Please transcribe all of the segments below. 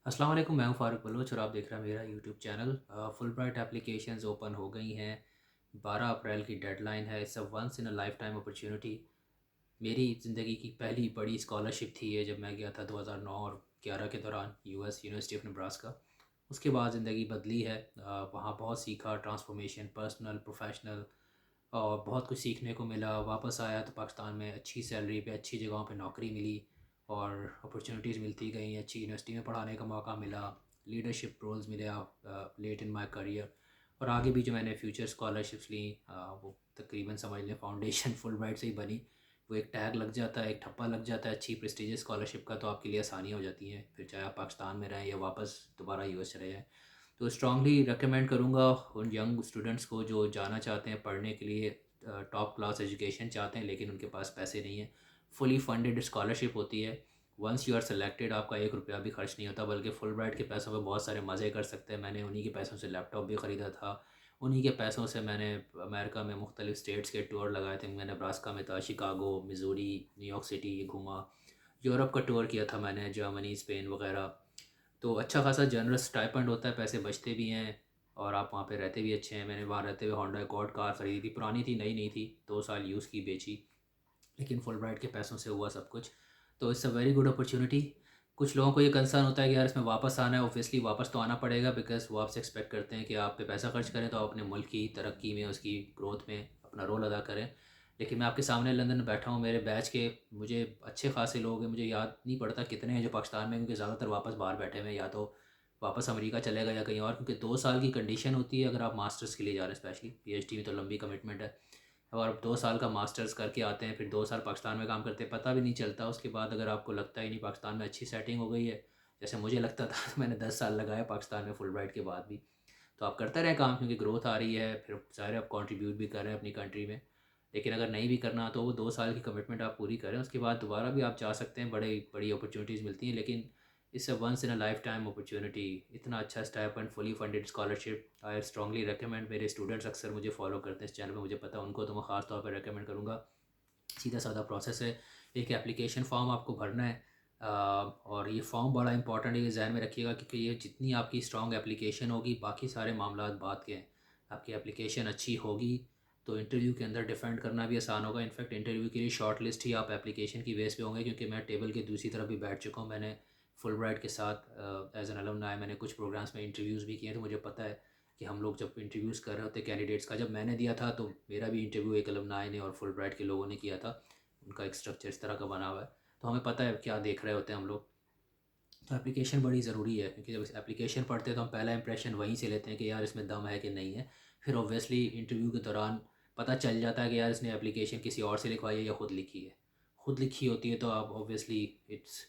अस्सलाम वालेकुम, मैं हूं फ़ारूक बलोच और आप देख रहे हैं मेरा YouTube channel. Fulbright applications open हो गई हैं। 12 अप्रैल की डेडलाइन है। It's a once in a life time opportunity. मेरी ज़िंदगी की पहली बड़ी स्कॉलरशिप थी ये, जब मैं गया था 2009 और 11 के दौरान यूएस यूनिवर्सिटी ऑफ नेब्रास्का। उसके बाद ज़िंदगी बदली है। वहाँ बहुत सीखा, ट्रांसफॉर्मेशन पर्सनल प्रोफेशनल, और बहुत कुछ सीखने को मिला। वापस आया तो पाकिस्तान में अच्छी सैलरी पे अच्छी जगहों पे नौकरी मिली और अपॉर्चुनिटीज़ मिलती गई। अच्छी यूनिवर्सिटी में पढ़ाने का मौका मिला, लीडरशिप रोल्स मिले लेट इन माय करियर। और आगे भी जो मैंने फ्यूचर स्कॉलरशिप्स ली, वो तकरीबन समझ लें फाउंडेशन फुल ब्राइट से ही बनी। वो एक टैग लग जाता है, एक ठप्पा लग जाता है अच्छी प्रेस्टिजियस स्कॉलरशिप का, तो आपके लिए आसानियाँ हो जाती हैं फिर, चाहे आप पाकिस्तान में रहें या वापस दोबारा यूएस चले जाएँ। तो स्ट्रांगली रेकमेंड करूँगा उन यंग स्टूडेंट्स को जो जाना चाहते हैं पढ़ने के लिए, टॉप क्लास एजुकेशन चाहते हैं लेकिन उनके पास पैसे नहीं है। फुली फंडेड स्कॉलरशिप होती है। वंस यू आर सेलेक्टेड, आपका एक रुपया भी खर्च नहीं होता, बल्कि फुल ब्राइट के पैसों पे बहुत सारे मज़े कर सकते हैं। मैंने उन्हीं के पैसों से लैपटॉप भी ख़रीदा था। उन्हीं के पैसों से मैंने अमेरिका में मुख्तलिफ स्टेट्स के टूर लगाए थे। मैंने नेब्रास्का में था, शिकागो, मिजूरी, न्यूयॉर्क सिटी घूमा। यूरोप का टूर किया था मैंने, जर्मनी, स्पेन वगैरह। तो अच्छा खासा जनरस स्टाइपेंड होता है, पैसे बचते भी हैं और आप वहाँ पे रहते भी अच्छे हैं। मैंने वहाँ रहते हुए होंडा अकॉर्ड कार ख़रीदी थी, पुरानी थी, नई नहीं थी, 2 साल यूज़ की, बेची। लेकिन फुल ब्राइट के पैसों से हुआ सब कुछ। तो it's a very good opportunity. कुछ लोगों को ये कंसर्न होता है कि यार इसमें वापस आना है, ऑब्वियसली वापस तो आना पड़ेगा, बिकॉज वो आपसे एक्सपेक्ट करते हैं कि आप पे पैसा खर्च करें तो आप अपने मुल्क की तरक्की में, उसकी ग्रोथ में अपना रोल अदा करें। लेकिन मैं आपके सामने लंदन में बैठा हूँ, मेरे बैच के मुझे अच्छे खासे लोग हैं, मुझे याद नहीं पड़ता कितने हैं जो पाकिस्तान में, क्योंकि ज़्यादातर वापस बाहर बैठे हुए हैं, या तो वापस अमेरिका चले गए या कहीं और, क्योंकि 2 साल की कंडीशन होती है अगर आप मास्टर्स के लिए जा रहे हैं। स्पेशली पीएचडी में तो लंबी कमिटमेंट है। और आप 2 साल का मास्टर्स करके आते हैं, फिर 2 साल पाकिस्तान में काम करते हैं, पता भी नहीं चलता। उसके बाद अगर आपको लगता ही नहीं पाकिस्तान में अच्छी सेटिंग हो गई है, जैसे मुझे लगता था तो मैंने 10 साल लगाया पाकिस्तान में फुल ब्राइट के बाद भी। तो आप करते रहें काम, क्योंकि ग्रोथ आ रही है, फिर ज़ाहिर है आप कंट्रीब्यूट भी कर रहे हैं अपनी कंट्री में। लेकिन अगर नहीं भी करना तो वो 2 साल की कमिटमेंट आप पूरी करें, उसके बाद दोबारा भी आप जा सकते हैं, बड़े बड़ी अपॉर्चुनिटीज़ मिलती हैं। लेकिन it's a once in a life time opportunity. इतना अच्छा stipend, fully funded scholarship, I strongly recommend. मेरे स्टूडेंट्स अक्सर मुझे फॉलो करते हैं इस चैनल पे, मुझे पता है उनको तो मैं ख़ास तौर पर रिकमेंड करूँगा। सीधा साधा प्रोसेस है। एक एप्लीकेशन फ़ॉर्म आपको भरना है, और ये फ़ॉर्म बड़ा इंपॉर्टेंट है, ये ज़हन में रखिएगा, क्योंकि ये जितनी आपकी स्ट्रॉन्ग एप्लीकेशन होगी, बाकी सारे मामला बात के हैं। आपकी एप्लीकेशन अच्छी होगी तो इंटरव्यू के अंदर डिफेंड करना भी आसान होगा। इनफैक्ट इंटरव्यू के लिए शॉर्ट लिस्ट ही आप एप्लीकेशन की बेस पे होंगे, क्योंकि मैं टेबल के दूसरी तरफ भी बैठ चुका हूँ। मैंने फुल ब्राइट के साथ एज एन अलमनाई मैंने कुछ प्रोग्राम्स में इंटरव्यूज़ भी किए, तो मुझे पता है कि हम लोग जब इंटरव्यूज़ कर रहे होते कैंडिडेट्स का, जब मैंने दिया था तो मेरा भी इंटरव्यू एक अलमनाई ने और फुल ब्राइट के लोगों ने किया था। उनका एक स्ट्रक्चर इस तरह का बना हुआ है, तो हमें पता है क्या देख रहे होते हैं हम लोग। तो एप्लीकेशन बड़ी ज़रूरी है, क्योंकि जब एप्लीकेशन पढ़ते हैं तो हम पहला इंप्रेशन वहीं से लेते हैं कि यार इसमें दम है कि नहीं है। फिर ऑब्वियसली इंटरव्यू के दौरान पता चल जाता है कि यार इसने एप्लीकेशन किसी और से लिखवाई है या ख़ुद लिखी है। ख़ुद लिखी होती है तो आप obviously it's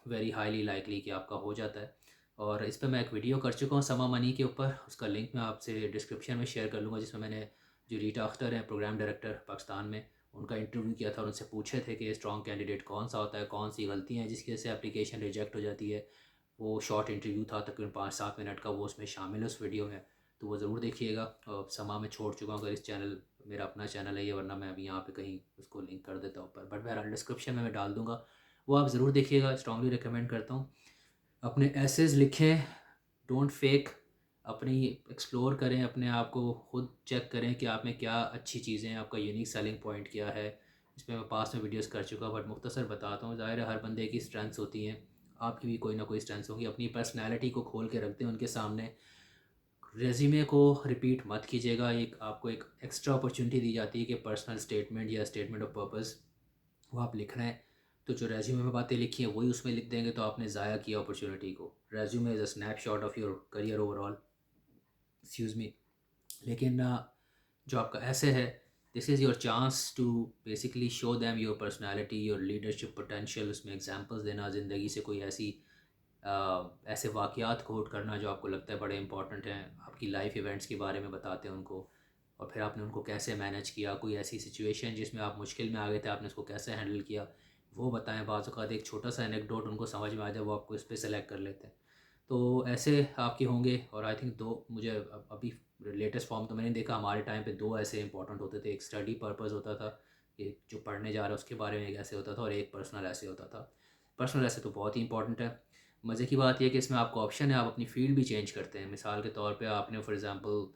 very highly likely कि आपका हो जाता है। और इस पे मैं एक वीडियो कर चुका हूँ समा मनी के ऊपर, उसका लिंक मैं आपसे डिस्क्रिप्शन में शेयर कर लूँगा, जिसमें मैंने जो रीटा अख्तर हैं प्रोग्राम डायरेक्टर पाकिस्तान में, उनका इंटरव्यू किया था और उनसे पूछे थे कि स्ट्रॉन्ग कैंडिडेट कौन सा होता है, कौन सी गलतियाँ हैं जिसकी वजह से एप्लीकेशन रिजेक्ट हो जाती है। वो शॉर्ट इंटरव्यू था तकरीबन 5-7 मिनट का, वो उसमें शामिल है उस वीडियो में, तो वो ज़रूर देखिएगा। और समा में छोड़ चुका हूँ अगर इस चैनल, मेरा अपना चैनल है ये, वरना मैं अभी यहाँ पे कहीं उसको लिंक कर देता हूँ ऊपर, बट बहरहाल डिस्क्रिप्शन में मैं डाल दूँगा। वो आप ज़रूर देखिएगा, स्ट्रांगली रिकमेंड करता हूँ। अपने एसेस लिखें, डोंट फेक। अपनी एक्सप्लोर करें, अपने आप को खुद चेक करें कि आप में क्या अच्छी चीज़ें हैं, आपका यूनिक सेलिंग पॉइंट क्या है। इसमें मैं पास में वीडियोस कर चुका, बट मुख्तसर बताता हूँ। ज़ाहिर है हर बंदे की स्ट्रेंथ्स होती हैं, आपकी भी कोई ना कोई स्ट्रेंथ्स होंगी। अपनी पर्सनैलिटी को खोल के रख दें उनके सामने। रेज़्यूमे को रिपीट मत कीजिएगा। एक आपको एक एक्स्ट्रा अपॉर्चुनिटी दी जाती है कि पर्सनल स्टेटमेंट या स्टेटमेंट ऑफ पर्पस वो आप लिख रहे हैं, तो जो रेज़्यूमे में बातें लिखी हैं वही उसमें लिख देंगे तो आपने ज़ाया किया अपॉर्चुनिटी को। Resume is a snapshot of your career overall, excuse me. लेकिन जो आपका ऐसे है, this is your chance to basically show them your personality, your leadership potential. उसमें एग्जांपल्स देना, ज़िंदगी से कोई ऐसी ऐसे वाक़यात कोट करना जो आपको लगता है बड़े इंपॉर्टेंट हैं, आपकी लाइफ इवेंट्स के बारे में बताते हैं उनको, और फिर आपने उनको कैसे मैनेज किया। कोई ऐसी सिचुएशन जिसमें आप मुश्किल में आ गए थे, आपने उसको कैसे हैंडल किया, वो बताएं। बाज़ औक़ात एक छोटा सा एनेक्डोट उनको समझ में आ जाए, वो आपको इस पे सेलेक्ट कर लेते हैं। तो ऐसे आपके होंगे। और आई थिंक दो, मुझे अभी लेटेस्ट फॉर्म तो मैंने देखा, हमारे टाइम पे दो ऐसे इंपॉर्टेंट होते थे। एक स्टडी पर्पस होता था, एक जो पढ़ने जा रहा है उसके बारे में एक ऐसे होता था, और एक पर्सनल ऐसे होता था। पर्सनल ऐसे तो बहुत ही इंपॉर्टेंट है। मज़े की बात ये है कि इसमें आपको ऑप्शन है, आप अपनी फ़ील्ड भी चेंज करते हैं। मिसाल के तौर पे आपने फॉर एग्ज़ाम्पल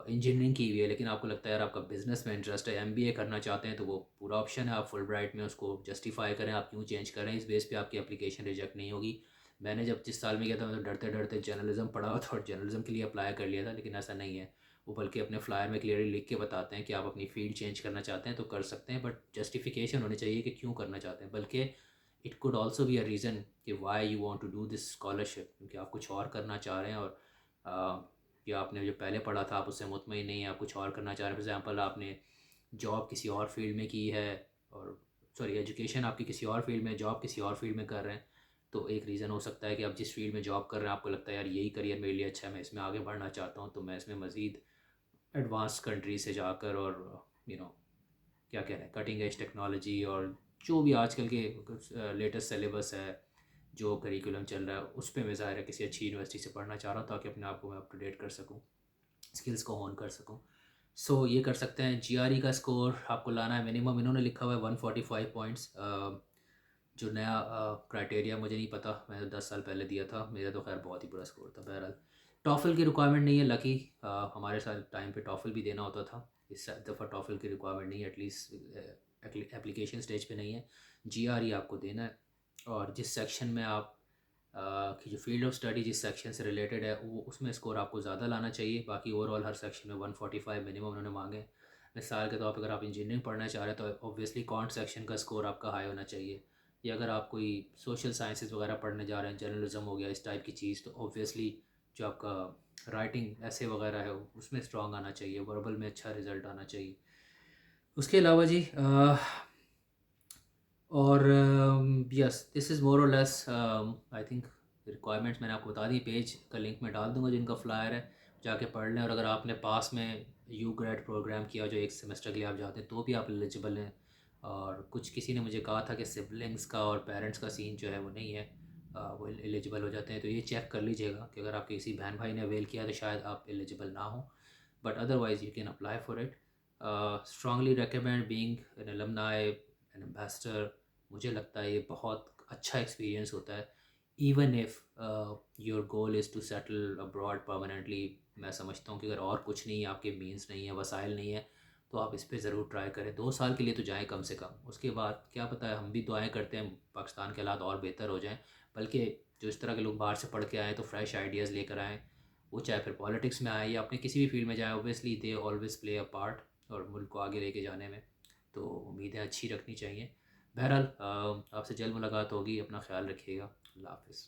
इंजीनियरिंग की हुई है, लेकिन आपको लगता है यार आपका बिज़नेस में इंटरेस्ट है, एमबीए करना चाहते हैं, तो वो पूरा ऑप्शन है, आप फुलब्राइट में उसको जस्टिफ़ाई करें, आप क्यों चेंज कर रहे हैं, इस बेस पे आपकी एप्लीकेशन रिजेक्ट नहीं होगी। मैंने जब जिस साल में गया था, मैं तो डरते-डरते जर्नलिज़्म पढ़ा हुआ था और जर्नलिज़्म के लिए अप्लाई कर लिया था, लेकिन ऐसा नहीं है। वो बल्कि अपने फ्लायर में क्लियरली लिख के बताते हैं कि आप अपनी फ़ील्ड चेंज करना चाहते हैं तो कर सकते हैं, बट जस्टिफ़िकेशन होनी चाहिए कि क्यों करना चाहते हैं। बल्कि it could also be a reason कि why you want to do this scholarship, क्योंकि आप कुछ और करना चाह रहे हैं और या आपने जो पहले पढ़ा था आप उससे मुतमईन नहीं हैं, आप कुछ और करना चाह रहे हैं। फॉर एग्ज़ाम्पल आपने जॉब किसी और फील्ड में की है, और सॉरी एजुकेशन आपकी किसी और फील्ड में, जॉब किसी और फील्ड में कर रहे हैं, तो एक रीज़न हो सकता है कि आप जिस फील्ड में जॉब कर रहे हैं आपको लगता है यार यही करियर मेरे लिए अच्छा है, मैं इसमें आगे बढ़ना चाहता हूँ, तो मैं इसमें मज़ीद एडवांस कंट्री से जाकर और यू नो क्या कह रहे हैं कटिंग एज टेक्नोलॉजी और जो भी आजकल के लेटेस्ट सिलेबस है, जो करिकुलम चल रहा है उस पे मैं ज़ाहिर है किसी अच्छी यूनिवर्सिटी से पढ़ना चाह रहा हूँ ताकि अपने आप को मैं अप टू डेट कर सकूँ, स्किल्स को होन कर सकूँ। सो ये कर सकते हैं। जीआरई का स्कोर आपको लाना है मिनिमम, इन्होंने लिखा हुआ है 145 पॉइंट्स। जो नया क्राइटेरिया मुझे नहीं पता, मैंने तो 10 साल पहले दिया था, मेरा तो खैर बहुत ही बुरा स्कोर था। बहरहाल टॉफ़ल की रिक्वायरमेंट नहीं है, लकी हमारे साथ टाइम पे टॉफ़ल भी देना होता था, इस दफ़ा टॉफ़ल की रिक्वायरमेंट नहीं है, एटलीस्ट एप्लीकेशन स्टेज पे नहीं है। जीआरई आपको देना है, और जिस सेक्शन में आप की जो फील्ड ऑफ स्टडी जिस सेक्शन से रिलेटेड है वो उसमें स्कोर आपको ज़्यादा लाना चाहिए। बाकी ओवरऑल हर सेक्शन में 145 मिनिमम उन्होंने मांगे हैं। मिसाल के तौर पर अगर आप इंजीनियरिंग पढ़ना चाह रहे हैं तो ऑब्वियसली कॉन्ट सेक्शन का स्कोर आपका हाई होना चाहिए, या अगर आप कोई सोशल साइंसेज वगैरह पढ़ने जा रहे हैं, जर्नलिज्म हो गया इस टाइप की चीज़, तो ऑब्वियसली जो आपका राइटिंग ऐसे वगैरह है उसमें स्ट्रॉन्ग आना चाहिए, वर्बल में अच्छा रिजल्ट आना चाहिए। उसके अलावा जी और यस दिस इज़ मोर और लेस आई थिंक रिक्वायरमेंट्स मैंने आपको बता दी, पेज का लिंक मैं डाल दूंगा जिनका फ्लायर है, जाके पढ़ लें। और अगर आपने पास में यू ग्रेड प्रोग्राम किया जो एक सेमेस्टर के लिए आप जाते हैं तो भी आप एलिजिबल हैं। और कुछ किसी ने मुझे कहा था कि सिबलिंग्स का और पेरेंट्स का सीन जो है वो नहीं है, वो एलिजिबल हो जाते हैं, तो ये चेक कर लीजिएगा कि अगर आपके किसी बहन भाई ने अवेल किया तो शायद आप एलिजिबल ना हो, but otherwise you can apply for it. Strongly recommend being an alumni an ambassador. मुझे लगता है ये बहुत अच्छा एक्सपीरियंस होता है, even if your goal is to settle abroad permanently. मैं समझता हूँ कि अगर और कुछ नहीं है, आपके मीन्स नहीं है, वसाइल नहीं है, तो आप इस पे ज़रूर ट्राई करें। 2 साल के लिए तो जाएँ कम से कम, उसके बाद क्या पता है, हम भी दुआएं करते हैं पाकिस्तान के हालात और बेहतर हो जाएं, बल्कि जो इस तरह के लोग बाहर से पढ़ के आएँ तो फ्रेश आइडियाज़ लेकर आएँ, वो चाहे फिर पॉलिटिक्स में आए या अपने किसी भी फील्ड में जाए, obviously they always play a part और मुल्क को आगे लेके जाने में, तो उम्मीदें अच्छी रखनी चाहिए। बहरहाल आपसे जल्द मुलाकात होगी, अपना ख्याल रखिएगा। अल्लाह हाफ़िज़।